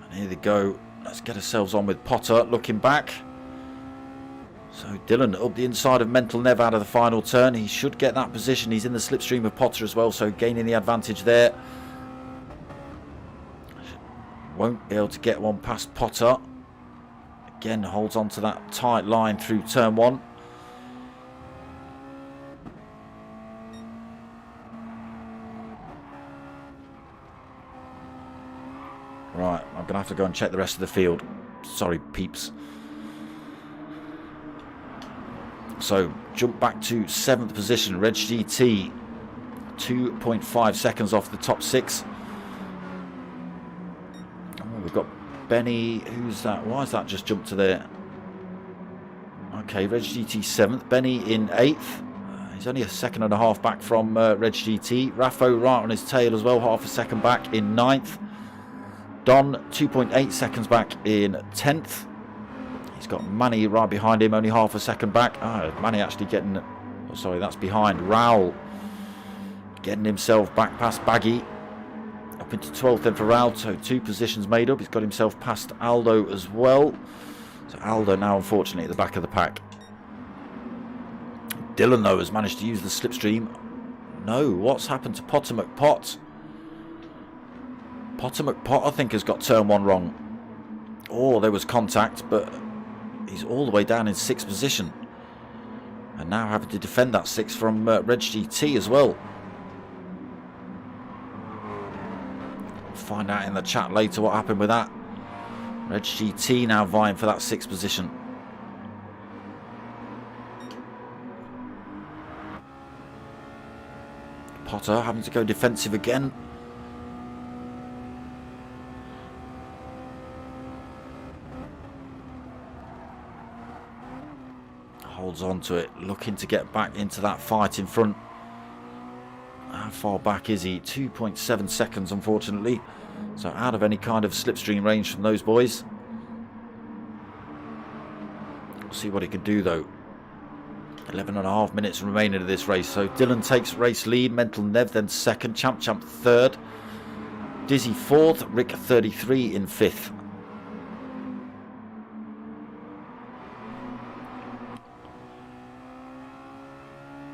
And here they go. Let's get ourselves on with Potter looking back. So Dylan up the inside of Mental Nev out of the final turn. He should get that position. He's in the slipstream of Potter as well, so gaining the advantage there. Won't be able to get one past Potter. Again, holds on to that tight line through turn 1. Right, I'm going to have to go and check the rest of the field. Sorry, peeps. So, jump back to 7th position. Reg GT, 2.5 seconds off the top 6. We've got Benny. Who's that? Why has that just jumped to there? Okay, Reg GT 7th. Benny in 8th. He's only a second and a half back from Reg GT. Raffo right on his tail as well, half a second back in 9th. Don 2.8 seconds back in 10th. He's got Manny right behind him, only half a second back. Manny actually getting... Oh, sorry, that's behind. Raul getting himself back past Baggy. Up into 12th then for Raul, so 2 positions made up. He's got himself past Aldo as well. So Aldo now unfortunately at the back of the pack. Dylan though has managed to use the slipstream. No, what's happened to Potter McPot? Potter McPot I think has got turn 1 wrong. Oh, there was contact, but he's all the way down in 6th position. And now having to defend that 6 from Reg GT as well. Find out in the chat later what happened with that. Reg GT now vying for that 6th position. Potter having to go defensive again. Holds on to it, looking to get back into that fight in front. How far back is he? 2.7 seconds unfortunately. So out of any kind of slipstream range from those boys. We'll see what he can do though. 11.5 minutes remaining of this race. So Dylan takes race lead. Mental Nev then second. Champ 3rd. Dizzy 4th. Rick 33 in 5th.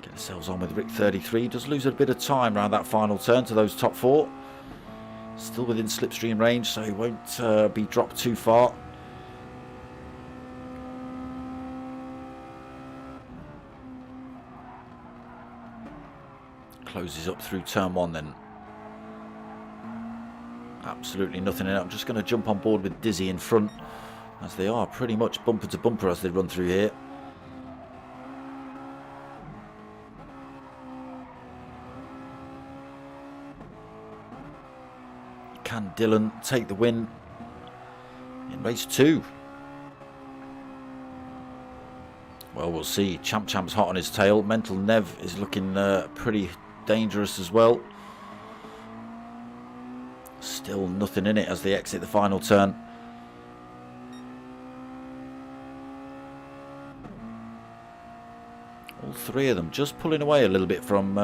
Get ourselves on with Rick 33. Does lose a bit of time around that final turn to those top 4. Still within slipstream range, so he won't be dropped too far. Closes up through turn 1 then. Absolutely nothing in it. I'm just going to jump on board with Dizzy in front, as they are pretty much bumper to bumper as they run through here. Can Dylan take the win in race 2? Well, we'll see. Champ's hot on his tail. Mental Nev is looking pretty dangerous as well. Still nothing in it as they exit the final turn. All 3 of them just pulling away a little bit from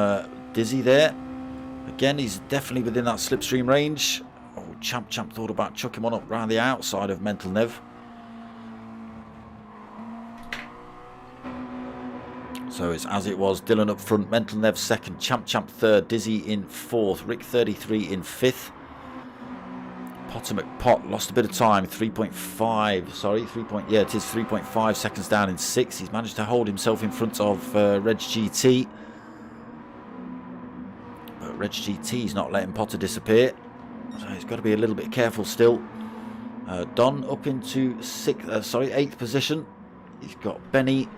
Dizzy there. Again, he's definitely within that slipstream range. Oh, Champ thought about chucking one up round the outside of Mental Nev. So it's as it was. Dylan up front, Mental Nev second, Champ 3rd, Dizzy in 4th, Rick 33 in 5th. Potter McPot lost a bit of time, 3.5, sorry, it is 3.5 seconds down in 6th. He's managed to hold himself in front of Reg GT. But Reg GT's not letting Potter disappear. So he's got to be a little bit careful still. Don up into 8th position. He's got Benny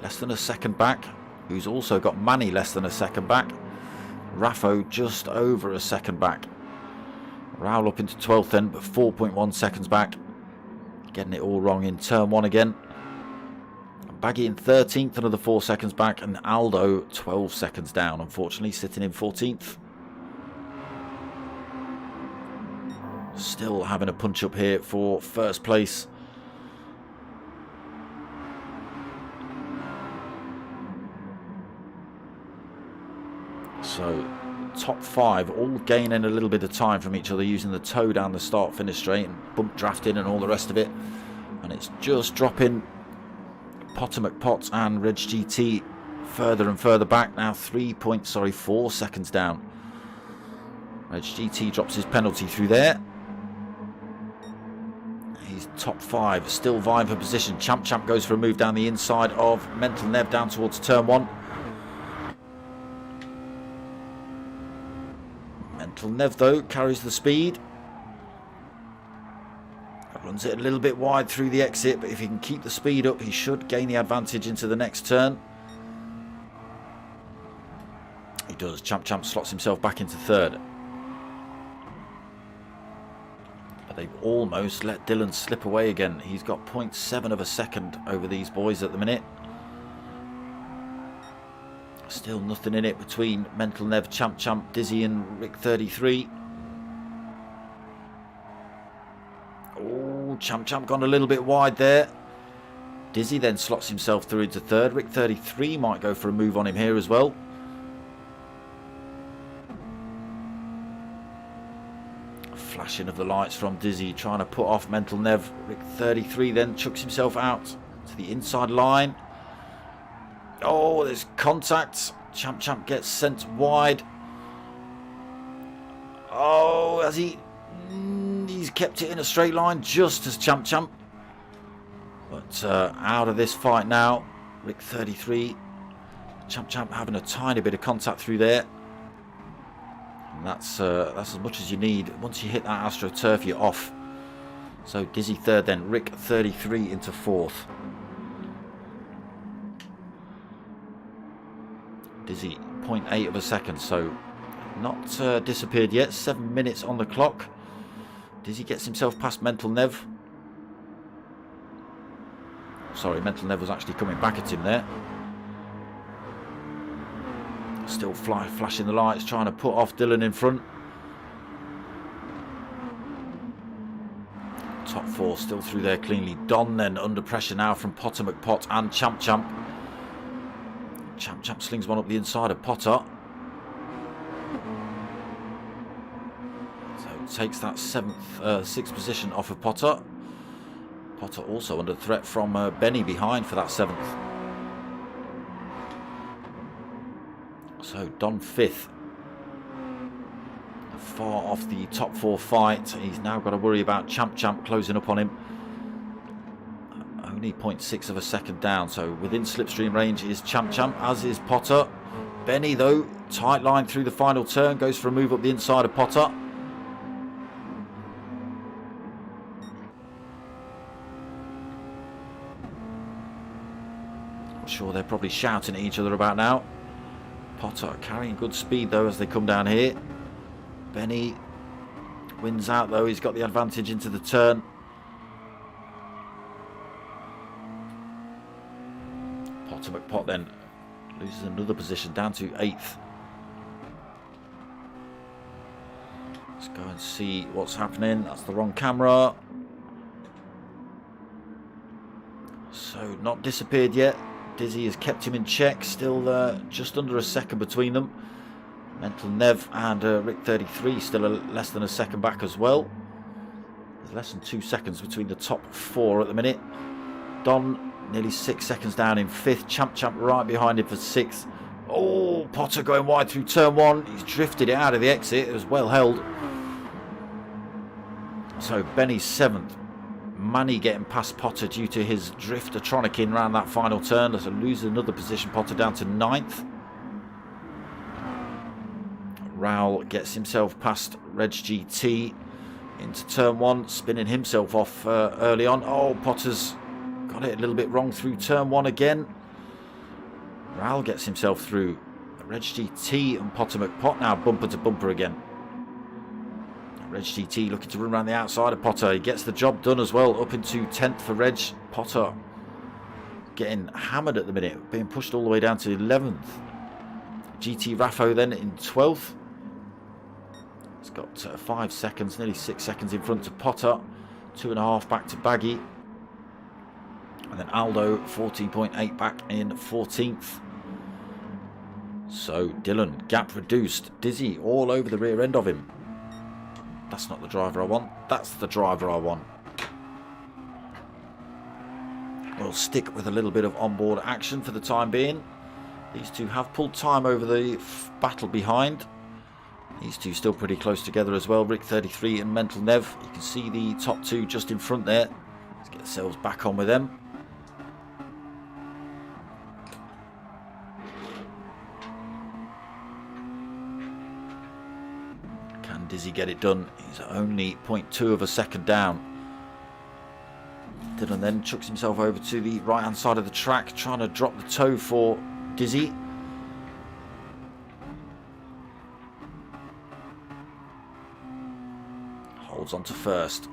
less than a second back, who's also got Manny less than a second back. Raffo just over a second back. Raul up into 12th then, but 4.1 seconds back. Getting it all wrong in turn 1 again. Baggy in 13th, another 4 seconds back, and Aldo 12 seconds down, unfortunately, sitting in 14th. Still having a punch up here for first place. So top 5 all gaining a little bit of time from each other, using the toe down the start finish straight and bump drafting and all the rest of it. And it's just dropping Potter McPot and Reg GT further and further back now. 4 seconds down. Reg GT drops his penalty through there. He's top 5, still vying for position. Champ goes for a move down the inside of Mental Nev down towards turn 1. Mental Nev though carries the speed. Runs it a little bit wide through the exit, but if he can keep the speed up, he should gain the advantage into the next turn. He does. Champ slots himself back into 3rd. But they've almost let Dylan slip away again. He's got 0.7 of a second over these boys at the minute. Still nothing in it between Mental Nev, Champ, Dizzy and Rick 33. Oh, Champ gone a little bit wide there. Dizzy then slots himself through into 3rd. Rick 33 might go for a move on him here as well. flashing of the lights from Dizzy, trying to put off Mental Nev. Rick 33 then chucks himself out to the inside line. Oh, there's contact. Champ gets sent wide. Oh, has he? He's kept it in a straight line just as Champ. But out of this fight now. Rick 33. Champ having a tiny bit of contact through there. And that's as much as you need. Once you hit that AstroTurf, you're off. So Dizzy third then. Rick 33 into fourth. Dizzy 0.8 of a second, so not disappeared yet. 7 minutes on the clock. Dizzy gets himself past Mental Nev. Sorry, Mental Nev was actually coming back at him there. Still flashing the lights, trying to put off Dylan in front. Top four still through there cleanly. Don then under pressure now from Potter McPot and Champ. Champ slings one up the inside of Potter. So takes that sixth position off of Potter. Potter also under threat from Benny behind for that seventh. So Don fifth. Far off the top four fight. He's now got to worry about Champ closing up on him. Only 0.6 of a second down, so within slipstream range is Champ, as is Potter. Benny, though, tight line through the final turn, goes for a move up the inside of Potter. I'm sure they're probably shouting at each other about now. Potter carrying good speed, though, as they come down here. Benny wins out, though. He's got the advantage into the turn. Potter McPot then loses another position down to 8th. Let's go and see what's happening. That's the wrong camera. So not disappeared yet. Dizzy has kept him in check. Still just under a second between them. Mental Nev and Rick 33 still less than a second back as well. There's less than 2 seconds between the top four at the minute. Don nearly 6 seconds down in 5th. Champ right behind him for 6th. Oh, Potter going wide through turn 1. He's drifted it out of the exit. It was well held. So Benny's 7th. Manny getting past Potter due to his drifter-tronic in around that final turn. There's a lose another position. Potter down to 9th. Raoul gets himself past Reg GT into turn 1, spinning himself off early on. Oh, Potter's got it a little bit wrong through turn 1 again. Raoul gets himself through. Reg GT and Potter McPot now bumper to bumper again. Reg GT looking to run around the outside of Potter. He gets the job done as well, up into 10th for Reg. Potter getting hammered at the minute, being pushed all the way down to 11th. GT Raffo then in 12th. He's got 5 seconds, nearly 6 seconds in front of Potter. 2.5 back to Baggy. And then Aldo 14.8 back in 14th. So Dylan, gap reduced. Dizzy all over the rear end of him. That's not the driver I want. That's the driver I want. We'll stick with a little bit of onboard action for the time being. These two have pulled time over the battle behind. These two still pretty close together as well. Rick 33 and Mental Nev. You can see the top two just in front there. Let's get ourselves back on with them. Can Dizzy get it done? He's only 0.2 of a second down. Dylan then chucks himself over to the right hand side of the track, trying to drop the toe for Dizzy. Holds on to first.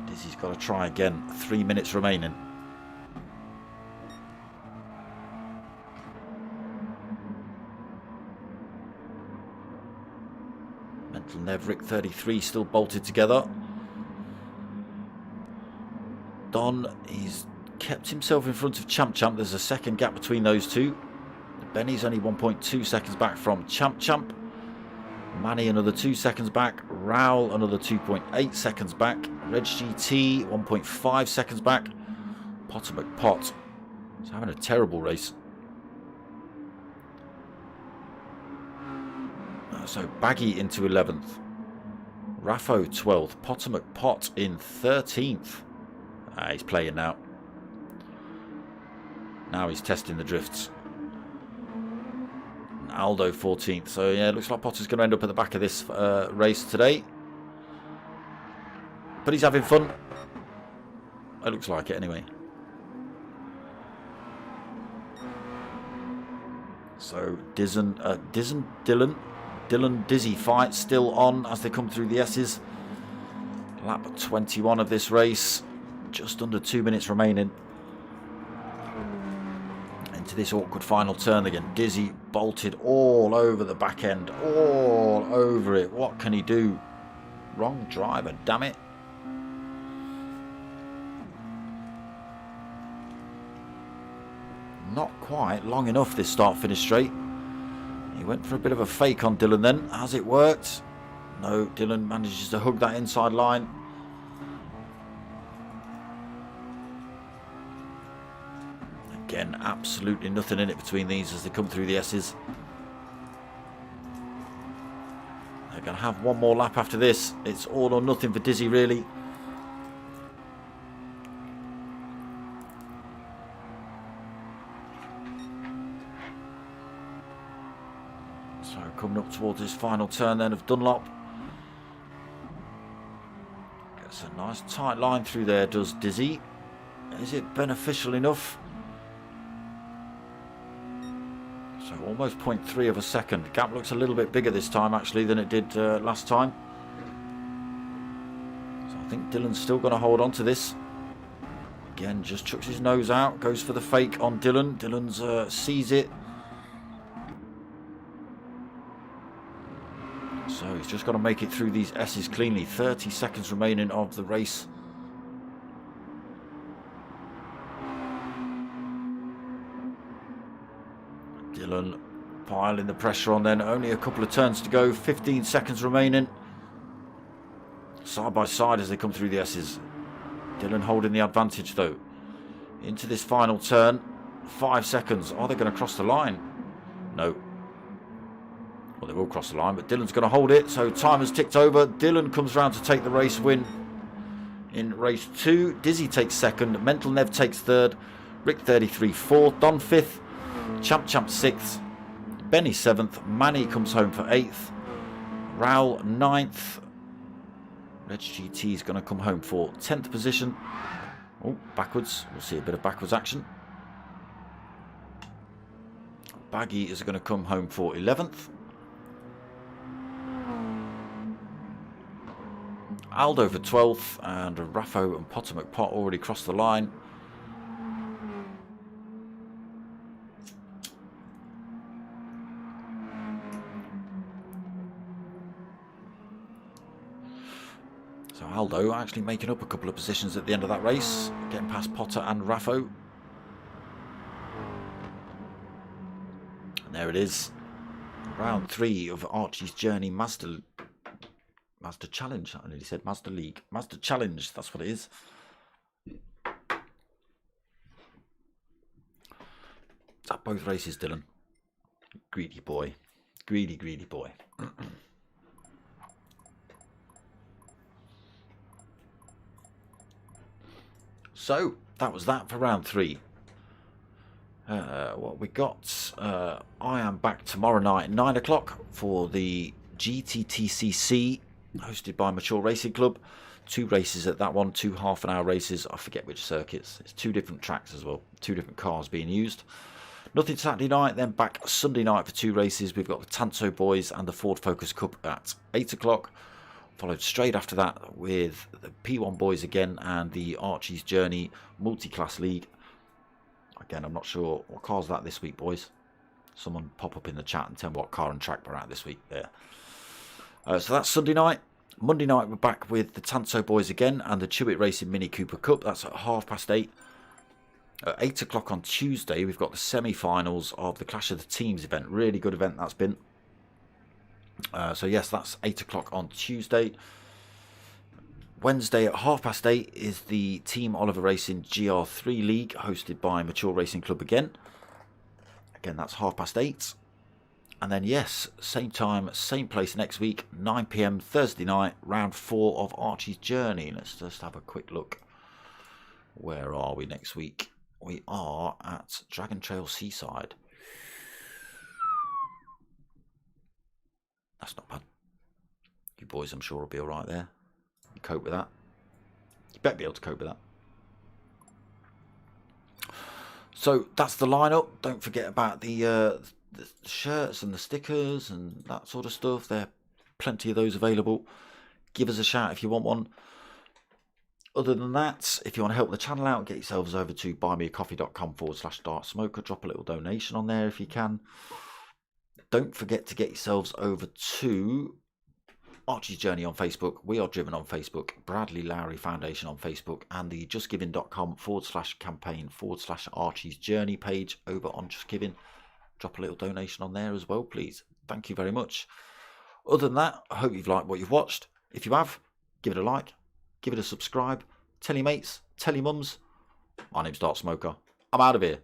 Dizzy's got to try again. 3 minutes remaining. Mental Nev, Rick 33 still bolted together. Don, he's kept himself in front of Champ. There's a second gap between those two. Benny's only 1.2 seconds back from Champ. Manny another 2 seconds back. Rowell another 2.8 seconds back. Reg GT 1.5 seconds back. Potter McPot is having a terrible race. So Baggy into 11th. Raffo 12th. Potter McPot in 13th. He's playing now. Now he's testing the drifts. And Aldo 14th. So yeah, looks like Potter's going to end up at the back of this race today. But he's having fun. It looks like it anyway. So Dylan Dizzy fight still on as they come through the S's. Lap 21 of this race. Just under 2 minutes remaining. Into this awkward final turn again. Dizzy bolted all over the back end. All over it. What can he do? Wrong driver, damn it. Not quite long enough this start-finish straight. He went for a bit of a fake on Dylan then. Has it worked? No, Dylan manages to hug that inside line. Again, absolutely nothing in it between these as they come through the S's. They're going to have one more lap after this. It's all or nothing for Dizzy, really. So coming up towards his final turn then of Dunlop. Gets a nice tight line through there, does Dizzy. Is it beneficial enough? So almost 0.3 of a second. Gap looks a little bit bigger this time actually than it did last time. So I think Dylan's still going to hold on to this. Again, just chucks his nose out. Goes for the fake on Dylan. Dylan's sees it. So he's just got to make it through these S's cleanly. 30 seconds remaining of the race. Dylan piling the pressure on then. Only a couple of turns to go. 15 seconds remaining. Side by side as they come through the S's. Dylan holding the advantage though. Into this final turn. 5 seconds. Are they going to cross the line? No. Well, they will cross the line, but Dylan's going to hold it. So time has ticked over. Dylan comes round to take the race win in race 2. Dizzy takes second. Mental Nev takes third. Rick 33 fourth. Don 5th. Champ 6th. Benny 7th. Manny comes home for 8th. Raul 9th. Reg GT is going to come home for 10th position. Oh, backwards. We'll see a bit of backwards action. Baggy is going to come home for 11th. Aldo for 12th. And Raffo and Potter McPot already crossed the line. So Aldo actually making up a couple of positions at the end of that race, getting past Potter and Raffo. And there it is. Round 3 of Archie's Journey Mazda Challenge. I nearly said Mazda League. Mazda Challenge, that's what it is. Is that both races, Dylan? Greedy boy. Greedy boy. So, that was that for round 3. What we got, I am back tomorrow night at 9 o'clock for the GTTCC, hosted by Mature Racing Club. 2 races at that one, 2 half-an-hour races. I forget which circuits. It's 2 different tracks as well, 2 different cars being used. Nothing Saturday night, then back Sunday night for 2 races. We've got the Tanto Boys and the Ford Focus Cup at 8 o'clock. Followed straight after that with the P1 Boys again and the Archie's Journey Multi-Class League. Again, I'm not sure what car's that this week, boys. Someone pop up in the chat and tell me what car and track we're at this week there. So that's Sunday night. Monday night we're back with the Tanto Boys again and the Chewit Racing Mini Cooper Cup. That's at 8:30. At 8 o'clock on Tuesday we've got the semi-finals of the Clash of the Teams event. Really good event that's been. So yes, that's 8 o'clock on Tuesday. Wednesday at 8:30 is the Team Oliver Racing GR3 League, hosted by Mature Racing Club again. Again, that's 8:30. And then, yes, same time, same place next week, 9 PM Thursday night, round 4 of Archie's Journey. Let's just have a quick look. Where are we next week? We are at Dragon Trail Seaside. That's not bad. You boys, I'm sure, will be all right there. You cope with that. You better be able to cope with that. So that's the lineup. Don't forget about the shirts and the stickers and that sort of stuff. There are plenty of those available. Give us a shout if you want one. Other than that, if you want to help the channel out, get yourselves over to buymeacoffee.com/dartsmoker. Drop a little donation on there if you can. Don't forget to get yourselves over to Archie's Journey on Facebook. We Are Driven on Facebook. Bradley Lowry Foundation on Facebook. And the justgiving.com/campaign/Archie's Journey page over on Just Giving. Drop a little donation on there as well, please. Thank you very much. Other than that, I hope you've liked what you've watched. If you have, give it a like. Give it a subscribe. Tell your mates. Tell your mums. My name's Dartsmoker. I'm out of here.